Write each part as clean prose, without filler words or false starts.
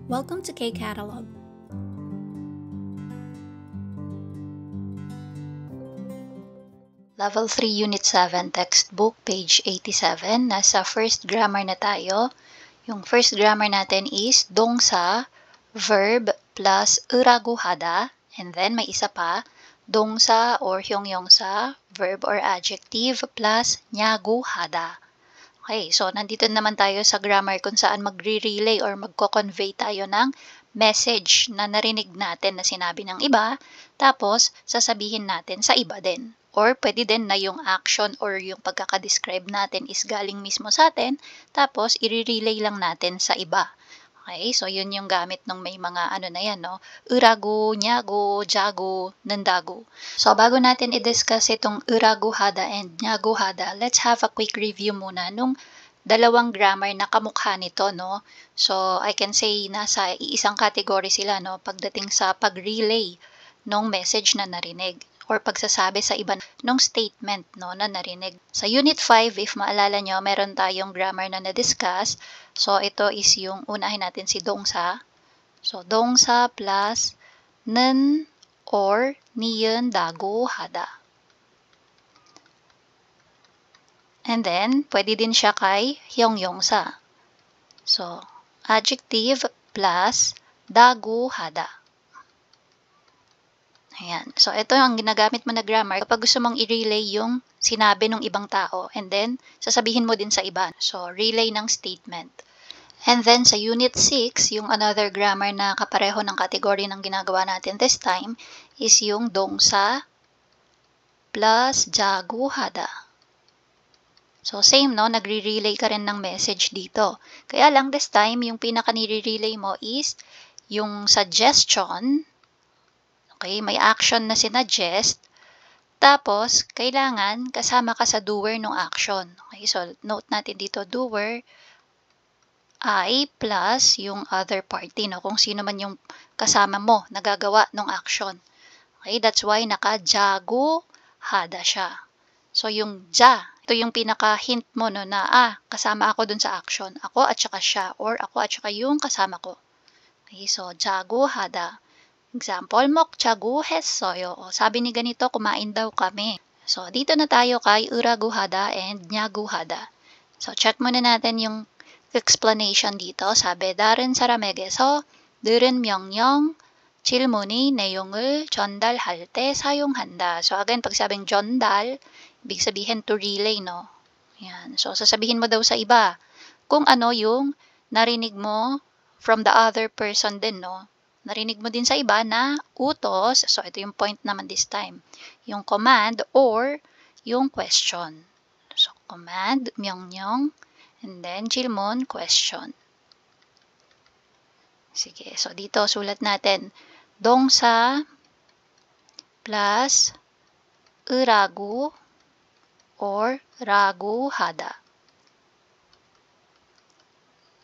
Welcome to K-Catalog. Level 3, Unit 7, Textbook, page 87. Nasa first grammar na tayo. Yung first grammar natin is dongsa, verb, plus 으라고 하다. And then may isa pa, dongsa or hyongyongsa, verb or adjective, plus 냐고 하다. Okay, so nandito naman tayo sa grammar kung saan magre-relay or magko-convey tayo ng message na narinig natin na sinabi ng iba, tapos sasabihin natin sa iba din. Or pwede din na yung action or yung pagkakadescribe natin is galing mismo sa atin, tapos i-relay lang natin sa iba. Okay, so yun yung gamit ng may mga ano na yan, no? Urago, nyago, jago, nandago. So bago natin i-discuss itong urago hada and nyago hada, let's have a quick review muna nung dalawang grammar na kamukha nito, no? So I can say nasa iisang category sila, no? Pagdating sa pag-relay ng message na narinig or pagsasabi sa iba ng statement, no, na narinig. Sa Unit 5, if maalala nyo, meron tayong grammar na na-discuss. So, ito is yung unahin natin si dongsa. So, dongsa plus 는 or 니은다고 하다. And then, pwede din siya kay hyongyongsa. So, adjective plus dago hada. Ayan. So, ito ang ginagamit mo na grammar kapag gusto mong i-relay yung sinabi ng ibang tao. And then, sasabihin mo din sa iba. So, relay ng statement. And then, sa Unit 6, yung another grammar na kapareho ng kategory ng ginagawa natin this time is yung dongsa plus jago hada. So, same, no? Nagre-relay ka rin ng message dito. Kaya lang, this time, yung pinaka-nire-relay mo is yung suggestion. Okay, may action na sinuggest. Tapos, kailangan kasama ka sa doer ng action. Okay, so note natin dito, doer, I plus yung other party, no? Kung sino man yung kasama mo na gagawa ng action. Okay, that's why naka-jago hada siya. So, yung ja, ito yung pinaka-hint mo, no, na kasama ako dun sa action. Ako at saka siya, or ako at saka yung kasama ko. Okay, so jago hada. Example, 먹자고 했어요. O, sabi ni ganito, kumain daw kami. So, dito na tayo kay urago hada and nyago hada. So, check muna natin yung explanation dito. Sabi, 다른 사람에게서 들은 명령, 질문의 내용을 전달할 때 사용한다. So, again, pag sabing 전달, ibig sabihin to relay, no? Yan. So, sasabihin mo daw sa iba kung ano yung narinig mo from the other person din, no? Narinig mo din sa iba na utos, so ito yung point naman this time, yung command or yung question. So, command, 명령, and then 질문, question. Sige, so dito sulat natin, dongsa plus 으라고 or 라고 하다.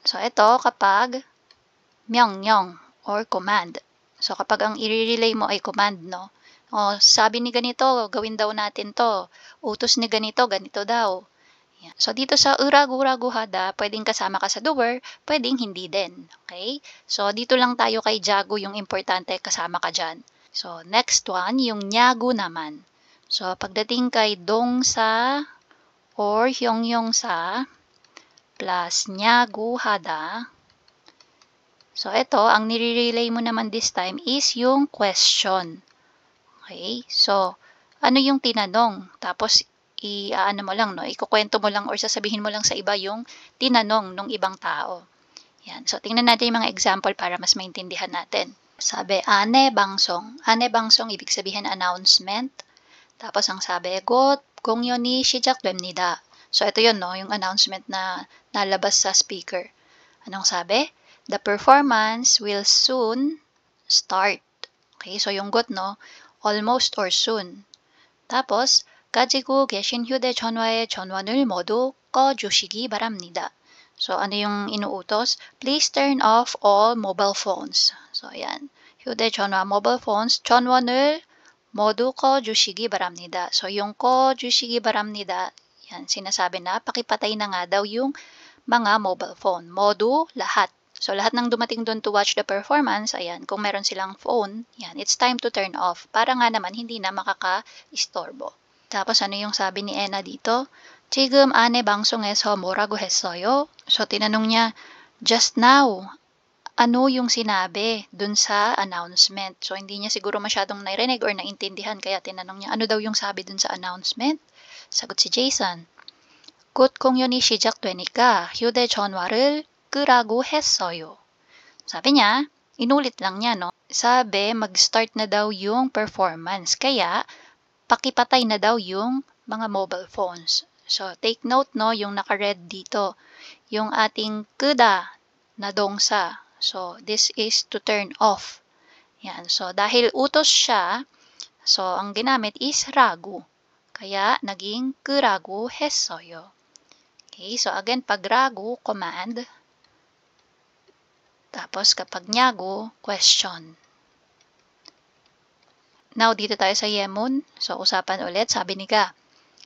So, ito kapag 명령 or command. So, kapag ang i-relay mo ay command, no? O, sabi ni ganito, gawin daw natin to. Utos ni ganito, ganito daw. Yan. So, dito sa urago-urago hada, pwedeng kasama ka sa doer, pwedeng hindi din. Okay? So, dito lang tayo kay jago yung importante, kasama ka dyan. So, next one, yung nyago naman. So, pagdating kay dongsa or hyongyongsa plus nyago hada, so, ito, ang nire-relay mo naman this time is yung question. Okay? So, ano yung tinanong? Tapos, ano mo lang, no? Ikukwento mo lang or sasabihin mo lang sa iba yung tinanong ng ibang tao. Yan. So, tingnan natin yung mga example para mas maintindihan natin. Sabi, ane bangsong. Ane bangsong, ibig sabihin announcement. Tapos, ang sabi, 곧 공연이 시작됩니다. So, ito yun, no? Yung announcement na nalabas sa speaker. Anong sabi? The performance will soon start. Okay, so yung got, no? Almost or soon. tapos, 가지고 계신 휴대전화의 전원을 모두 꺼주시기 바랍니다. So, ano yung inuutos? Please turn off all mobile phones. So, ayan. 휴대전화, mobile phones, 전원을 모두 꺼주시기 바랍니다. So, yung 꺼주시기 바랍니다, yan, sinasabi na, pakipatay na nga daw yung mga mobile phone. 모두, lahat. So, lahat ng dumating doon to watch the performance, ayan, kung meron silang phone, yan, it's time to turn off. Para nga naman, hindi na makaka-istorbo. Tapos, ano yung sabi ni Ena dito? 지금 안에 방송에서 뭐라고 했어요? So, tinanong niya, just now, ano yung sinabi dun sa announcement? So, hindi niya siguro masyadong narinig or naintindihan, kaya tinanong niya, ano daw yung sabi dun sa announcement? Sagot si Jason, 곧 공연이 시작되니까 휴대전화를 끄라고 했어요. Sabi niya, inulit lang niya, no? Sabi, mag-start na daw yung performance. Kaya, pakipatay na daw yung mga mobile phones. So, take note, no? Yung naka-red dito. Yung ating kuda na dongsa. So, this is to turn off. Yan. So, dahil utos siya, so, ang ginamit is ragu. Kaya, naging 끄라고 했어요. Okay, so again, pag ragu, command. Tapos kapag nyago, question. Now, dito tayo sa Yemun. So, usapan ulit. Sabi ni Ga,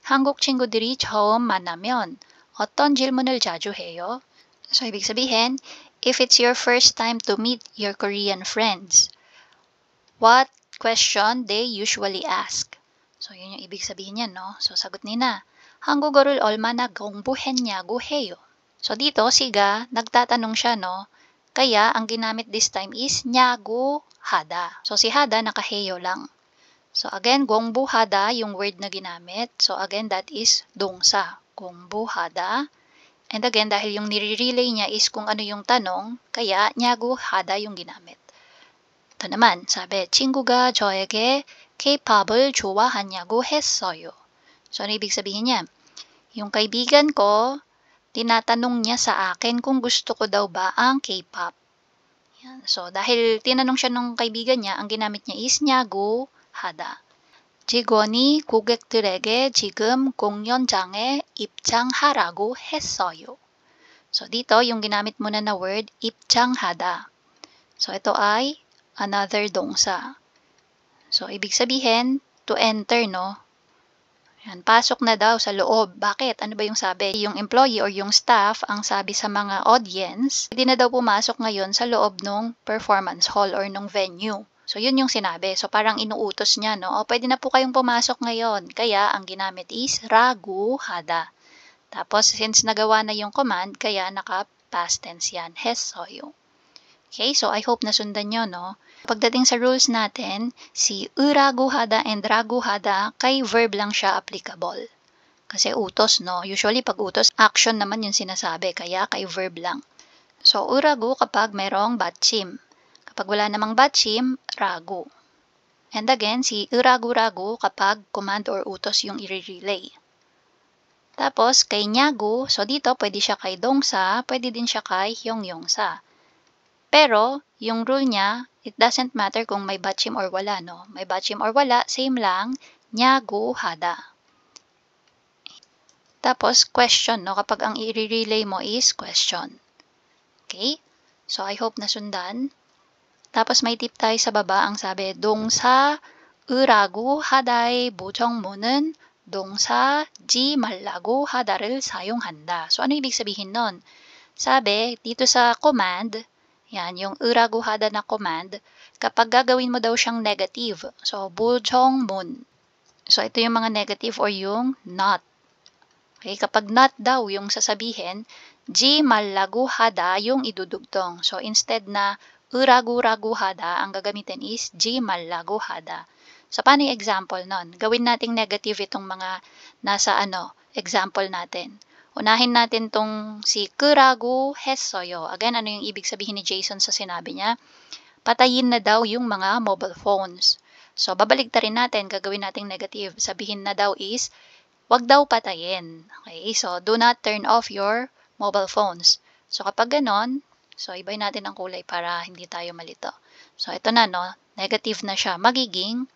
한국 친구들이 처음 만나면 어떤 질문을 자주 해요? So, ibig sabihin, if it's your first time to meet your Korean friends, what question they usually ask? So, yun yung ibig sabihin niya, no? So, sagot ni na, 한국어를 얼마나 공부했냐고 해요. So, dito, siga, nagtatanong siya, no? Kaya, ang ginamit this time is nyago hada. So, si hada, nakaheyo lang. So, again, 공부 hada, yung word na ginamit. So, again, that is dongsa. 공부 hada. And again, dahil yung nire-relay niya is kung ano yung tanong, kaya nyago hada yung ginamit. Ito naman, sabi, 친구가 저에게 K-pop을 좋아하냐고 했어요. So, ano ibig sabihin niya? Yung kaibigan ko, tinatanong niya sa akin kung gusto ko daw ba ang K-pop. Yan. So, dahil tinanong siya ng kaibigan niya, ang ginamit niya is nyago hada. 직원이 고객들에게 지금 공연장에 입장하라고 했어요. So, dito, yung ginamit muna na word, 입장하다. So, ito ay another dongsa. So, ibig sabihin, to enter, no? Yan, pasok na daw sa loob. Bakit? Ano ba yung sabi? Yung employee or yung staff, ang sabi sa mga audience, hindi na daw pumasok ngayon sa loob ng performance hall or ng venue. So, yun yung sinabi. So, parang inuutos niya, no? O, pwede na po kayong pumasok ngayon. Kaya, ang ginamit is ragu hada. Tapos, since nagawa na yung command, kaya naka-past tense yan. 했어요. Okay, so I hope nasundan nyo, no? Pagdating sa rules natin, si ragu hada and ragu hada, kay verb lang siya applicable. Kasi utos, no? Usually, pag utos, action naman yung sinasabi, kaya kay verb lang. So, ragu kapag merong batchim. Kapag wala namang batchim, ragu. And again, si ragu-ragu kapag command or utos yung i-relay. Tapos, kay nyagu, so dito, pwede siya kay dongsa, pwede din siya kay yongyongsa. Pero, yung rule niya, it doesn't matter kung may batchim or wala, no? May batchim or wala, same lang, nyagu hada. Tapos, question, no? Kapag ang i-relay mo is question. Okay? So, I hope nasundan. Tapos, may tip tayo sa baba. Ang sabi, 동사 으라고 하다의 부정문은 동사 지 말라고 하다를 사용한다. So, ano ibig sabihin nun? Sabi, dito sa command, yan, yung 으라고 하다 na command, kapag gagawin mo daw siyang negative. So, 부정문. So, ito yung mga negative or yung not. Okay, kapag not daw yung sasabihin, 지 말라고 하다 yung idudugtong. So, instead na 으라고 hada, ang gagamitin is 지 말라고 hada. So, paano yung example nun? Gawin nating negative itong mga nasa example natin. Unahin natin tong si 끄라고 했어요. Again, ano yung ibig sabihin ni Jason sa sinabi niya? Patayin na daw yung mga mobile phones. So, babaligtarin natin, gagawin nating negative. Sabihin na daw is, wag daw patayin. Okay? So, do not turn off your mobile phones. So, kapag ganon, so, ibay natin ang kulay para hindi tayo malito. So, ito na, no? Negative na siya. Magiging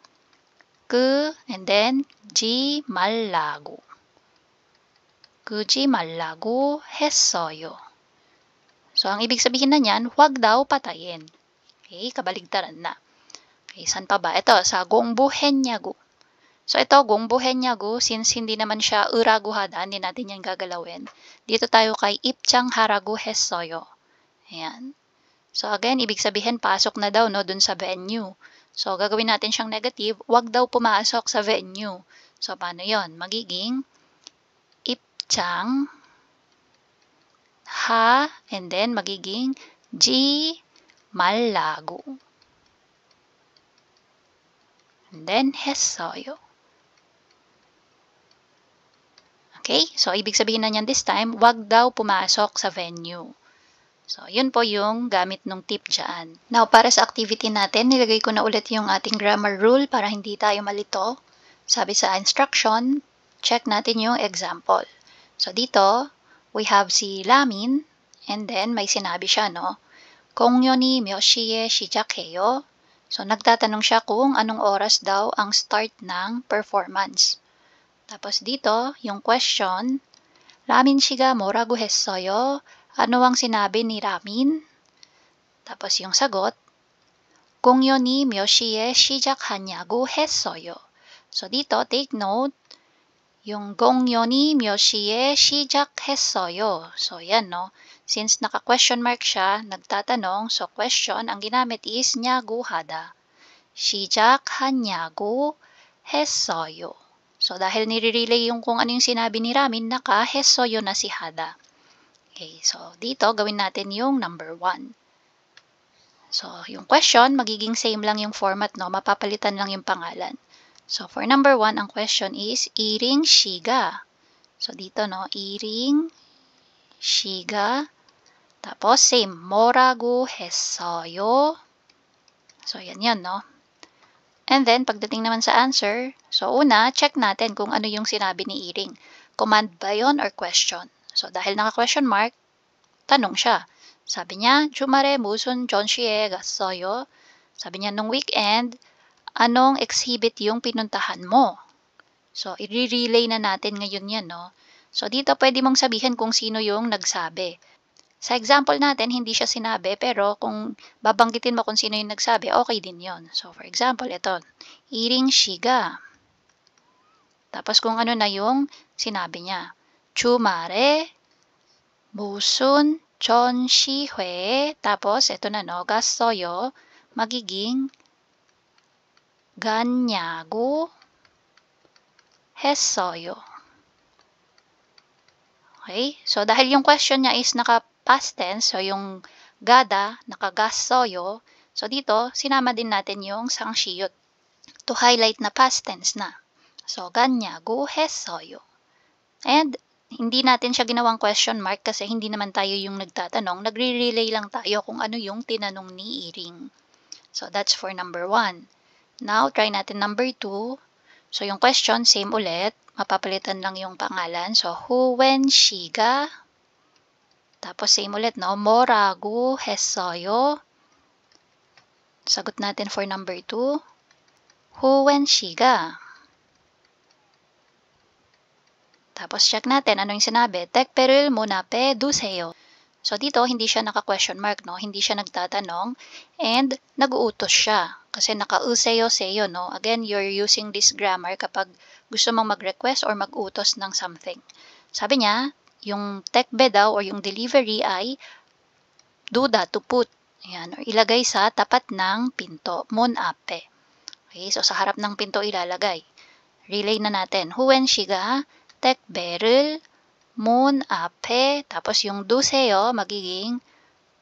and then 지 말라고. 끄지 말라고 했어요. So, ang ibig sabihin na niyan, huwag daw patayin. Okay, kabaligtaran na. Okay, saan pa ba? Ito, sa 공부했냐고. So, ito, 공부했냐고, since hindi naman siya 으라고 하다, hindi natin yan gagalawin. Dito tayo kay 입장하라고 했어요. Ayan. So again, ibig sabihin pasok na daw no dun sa venue. So gagawin natin siyang negative, wag daw pumasok sa venue. So paano 'yon? Magiging 입장 ha and then magiging 지 말라고. And then 했어요. Okay? So ibig sabihin na niyan this time, wag daw pumasok sa venue. So, yun po yung gamit ng tip dyan. Now, para sa activity natin, nilagay ko na ulit yung ating grammar rule para hindi tayo malito. Sabi sa instruction, check natin yung example. So, dito, we have si Lamin, and then may sinabi siya, no? 공연이 몇 시에 시작해요? So, nagtatanong siya kung anong oras daw ang start ng performance. Tapos dito, yung question, 라민 씨가 뭐라고 했어요? Ano ang sinabi ni Ramin? Tapos yung sagot, 공연이 몇 시에 시작하냐고 했어요. So dito, take note, yung 공연이 몇 시에 시작했어요. So yan, no? Since naka-question mark siya, nagtatanong, so question, ang ginamit is 냐고 하다. 시작하냐고 했어요. So dahil nire-relay yung kung ano yung sinabi ni Ramin, naka-했어요 na si Hada. Okay, so dito gawin natin yung number 1. So yung question, magiging same lang yung format, no? Mapapalitan lang yung pangalan. So for number 1, ang question is 이ring 씨가. So dito, no? 이ring 씨가. Tapos same, 뭐라고 했어요? So yan, no? And then pagdating naman sa answer, so una, check natin kung ano yung sinabi ni Iring. Command ba yun or question? So, dahil naka-question mark, tanong siya. Sabi niya, 주말에 무슨 전시회 갔어요? Sabi niya, nung weekend, anong exhibit yung pinuntahan mo? So, i-relay na natin ngayon yan, no? So, dito pwede mong sabihin kung sino yung nagsabi. Sa example natin, hindi siya sinabi, pero kung babanggitin mo kung sino yung nagsabi, okay din yon. So, for example, ito, 이ring 씨가. Tapos kung ano na yung sinabi niya. 주말에 무슨 전시회, tapos ito na, no, 갔어요, magiging 갔냐고 했어요. Okay? So, dahil yung question niya is naka-past tense, so yung gada, naka-gassoyo, so dito, sinama din natin yung sangshiyot to highlight na past tense na. So, 갔냐고 했어요. And, hindi natin siya ginawang question mark kasi hindi naman tayo yung nagtatanong. Nagre-relay lang tayo kung ano yung tinanong ni Iring. So, that's for number 1. Now, try natin number 2. So, yung question, same ulit. Mapapalitan lang yung pangalan. So, who, when, shiga. Tapos, same ulit, no? 뭐라고 했어요? Sagot natin for number 2. Who, when, shiga. Tapos, check natin ano yung sinabi. 택배를 문 앞에 두세요. So, dito, hindi siya naka-question mark, no? Hindi siya nagtatanong. And, nag-uutos siya. Kasi naka-useyo-seyo, no? Again, you're using this grammar kapag gusto mong mag-request or mag-utos ng something. Sabi niya, yung tekbe daw or yung delivery ay duda, to put. Ayan, or ilagay sa tapat ng pinto. Mun ape. Okay, so sa harap ng pinto ilalagay. Relay na natin. Huwen shiga tekbe를 문 앞에, tapos yung duseyo magiging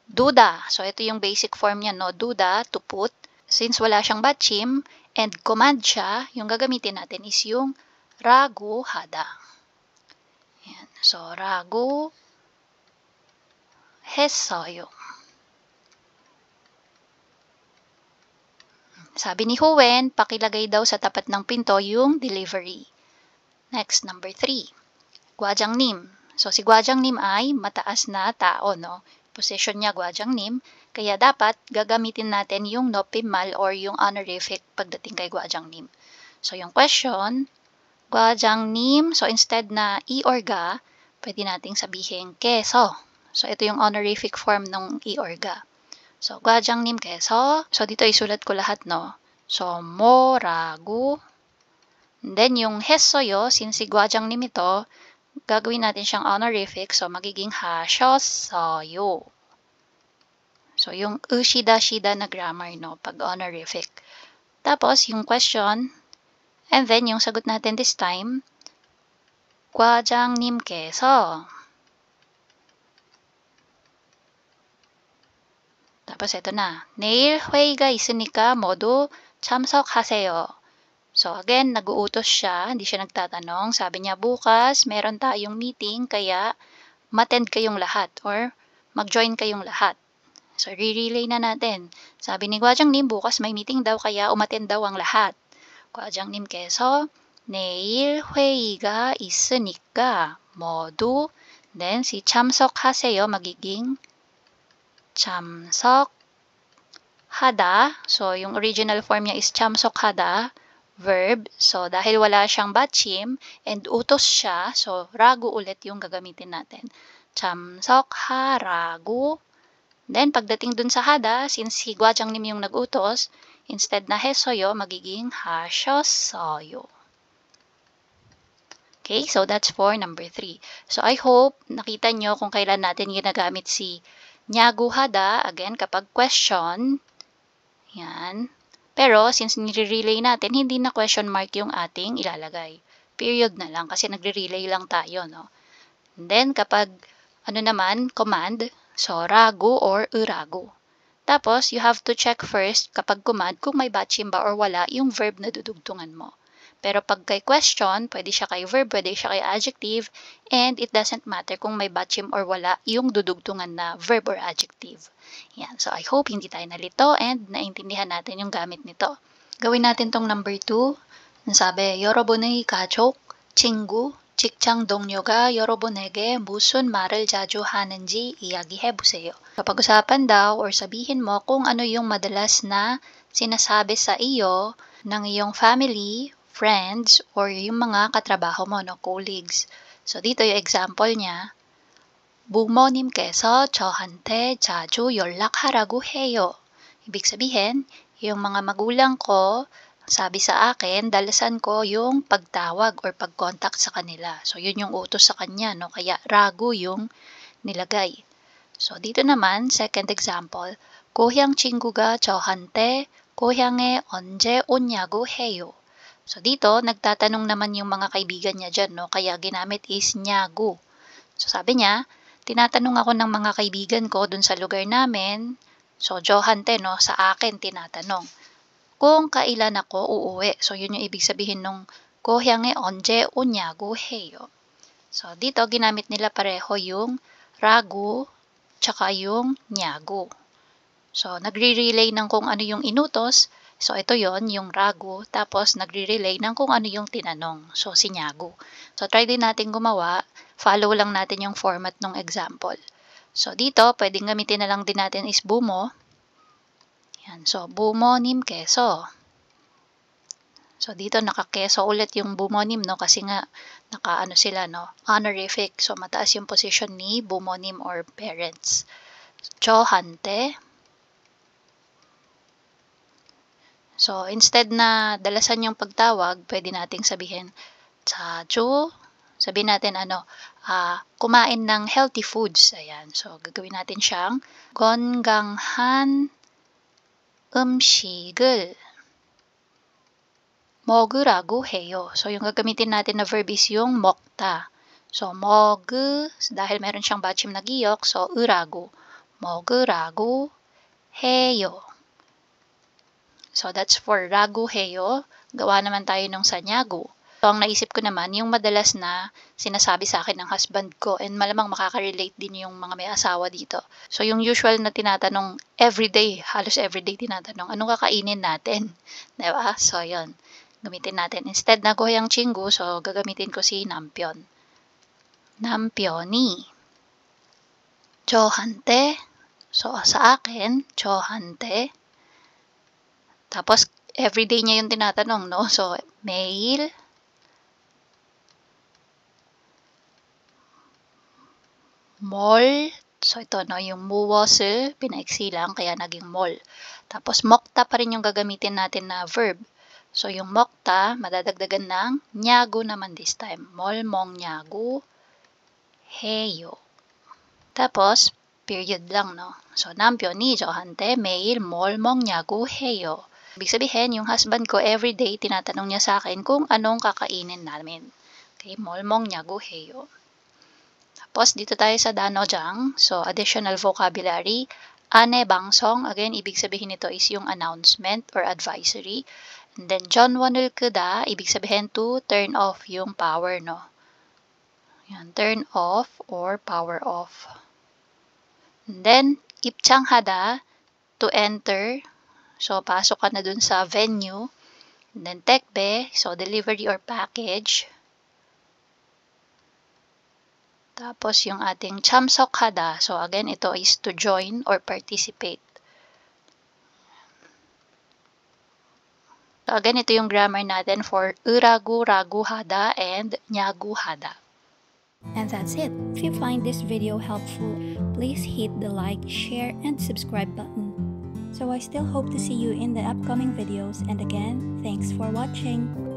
duda. So ito yung basic form niya, no? Duda, to put. Since wala siyang batchim and command siya, yung gagamitin natin is yung ragu hada. Ayan. So ragu 했어요. Sabi ni Huwen, pakilagay daw sa tapat ng pinto yung delivery. Next, number 3. Gwajangnim. So, si Gwajangnim ay mataas na tao, no? Position niya Gwajangnim. Kaya dapat gagamitin natin yung nopimal or yung honorific pagdating kay Gwajangnim. So, yung question, Gwajangnim. So, instead na i or ga, pwede nating sabihin keso. So, ito yung honorific form ng i or ga. So, Gwajangnim keso. So, dito isulat ko lahat, no? So, 뭐라고. And then, yung 했어요, since si Gwajangnim ito, gagawin natin siyang honorific. So, magiging 하셨어요. So, yung ushida-shida na grammar, no? Pag honorific. Tapos, yung question, and then, yung sagot natin this time, 과장님께서. tapos, ito na. 내일 회의가 있으니까 모두 참석하세요. So, again, nag-uutos siya. Hindi siya nagtatanong. Sabi niya, bukas, meron tayong meeting, kaya umattend kayong lahat or mag-join kayong lahat. So, re-relay na natin. Sabi ni 과장님, bukas may meeting daw, kaya umattend daw ang lahat. 과장님께서 내일 회의가 있으니까 모두, then si 참석하세요 magiging 참석하다. So, yung original form niya is 참석하다, verb. So, dahil wala siyang 받침 and utos siya, so, ragu ulit yung gagamitin natin. 참석하라고. Then, pagdating dun sa hada, since si 과장님 yung nag-utos, instead na 했어요, magiging 하셨어요. Okay, so that's for number 3. So, I hope nakita nyo kung kailan natin ginagamit si nyagu hada, again, kapag question. Yan. Pero, since nire-relay natin, hindi na question mark yung ating ilalagay. Period na lang, kasi nagre-relay lang tayo, no? And then, kapag, command, so, ragu or uragu. Tapos, you have to check first, kapag command, kung may batching ba or wala yung verb na dudugtungan mo. Pero pag kay question, pwede siya kay verb, pwede siya kay adjective, and it doesn't matter kung may batching or wala yung dudugtungan na verb or adjective. Yan. So, I hope hindi tayo nalito and naintindihan natin yung gamit nito. Gawin natin tong number 2. Sabi, 여러분의 가족, 친구, 직장 동료가 여러분에게 무슨 말을 자주 하는지 이야기해보세요. Kapag-usapan daw or sabihin mo kung ano yung madalas na sinasabi sa iyo ng iyong family, friends, or yung mga katrabaho mo, no, colleagues. So, dito yung example niya, 부모님께서 저한테 자주 연락하라고 해요. Ibig sabihin, yung mga magulang ko, sabi sa akin, dalasan ko yung pagtawag or pag-contact sa kanila. So, yun yung utos sa kanya, no? Kaya, ragu yung nilagay. So, dito naman, second example, 고향 친구가 저한테 고향에 언제 오냐고 해요. So, dito, nagtatanong naman yung mga kaibigan niya dyan, no? Kaya ginamit is nyagu. So, sabi niya, tinatanong ako ng mga kaibigan ko dun sa lugar namin. So, 저한테, no? Sa akin, tinatanong. Kung kailan ako uuwi. So, yun yung ibig sabihin nung 고향에 언제 오냐고 해요. So, dito, ginamit nila pareho yung ragu tsaka yung nyagu. So, nagre-relay ng kung ano yung inutos. So, ito yon yung ragu. Tapos, nagre-relay ng kung ano yung tinanong. So, si nyagu. So, try din natin gumawa. Follow lang natin yung format ng example. So, dito, pwedeng gamitin na lang din natin is bumo. Yan. So, bumo님께서. So, dito naka-keso ulit yung bumonim, no? Kasi nga, naka-ano sila, no? Honorific. So, mataas yung position ni bumonim or parents. 저한테. So, instead na dalasan yung pagtawag, pwede nating sabihin, 자주. Sabihin natin, kumain ng healthy foods. Ayan. So, gagawin natin siyang 건강한 음식을 먹으라고 해요. So, yung gagamitin natin na verb is yung 먹다. So, 먹, dahil meron siyang batchim na giyok, so, 으라고. 먹으라고 해요. So, that's for ragu heyo. Gawa naman tayo nung sa nyagu. So, ang naisip ko naman, yung madalas na sinasabi sa akin ng husband ko, and malamang makaka-relate din yung mga may asawa dito. So, yung usual na tinatanong everyday, halos everyday tinatanong, anong kakainin natin? Diba? So, yun. Gamitin natin. Instead na goyang chingu, so, gagamitin ko si 남편. 남편이 저한테, so, sa akin, 저한테, tapos, everyday niya yung tinatanong, no? So, 매일, 뭘, so ito, no? Yung muwas을, pinaiksi lang, kaya naging mol. Tapos, 먹다 pa rin yung gagamitin natin na verb. So, yung 먹다, madadagdagan ng nyagu naman this time. 뭘 먹냐고 해요. Tapos, period lang, no? So, 남편이 저한테 매일 뭘 먹냐고 해요. Ibig sabihin, yung husband ko everyday tinatanong niya sa akin kung anong kakainin namin. Okay, 뭘 먹냐고 해요. Tapos, dito tayo sa 단어장. So, additional vocabulary. 안내 방송, again, ibig sabihin nito is yung announcement or advisory. And then, 전원을 끄다, ibig sabihin to turn off yung power, no? Yan, turn off or power off. And then, 입장하다, to enter. So, pasok ka na dun sa venue. And then, 택배, so delivery or package. Tapos, yung ating 참석하다. So, again, ito is to join or participate. So, again, ito yung grammar natin for 으라구라구하다 and 냐구하다. And that's it. If you find this video helpful, please hit the like, share, and subscribe button. So I still hope to see you in the upcoming videos, and again, thanks for watching.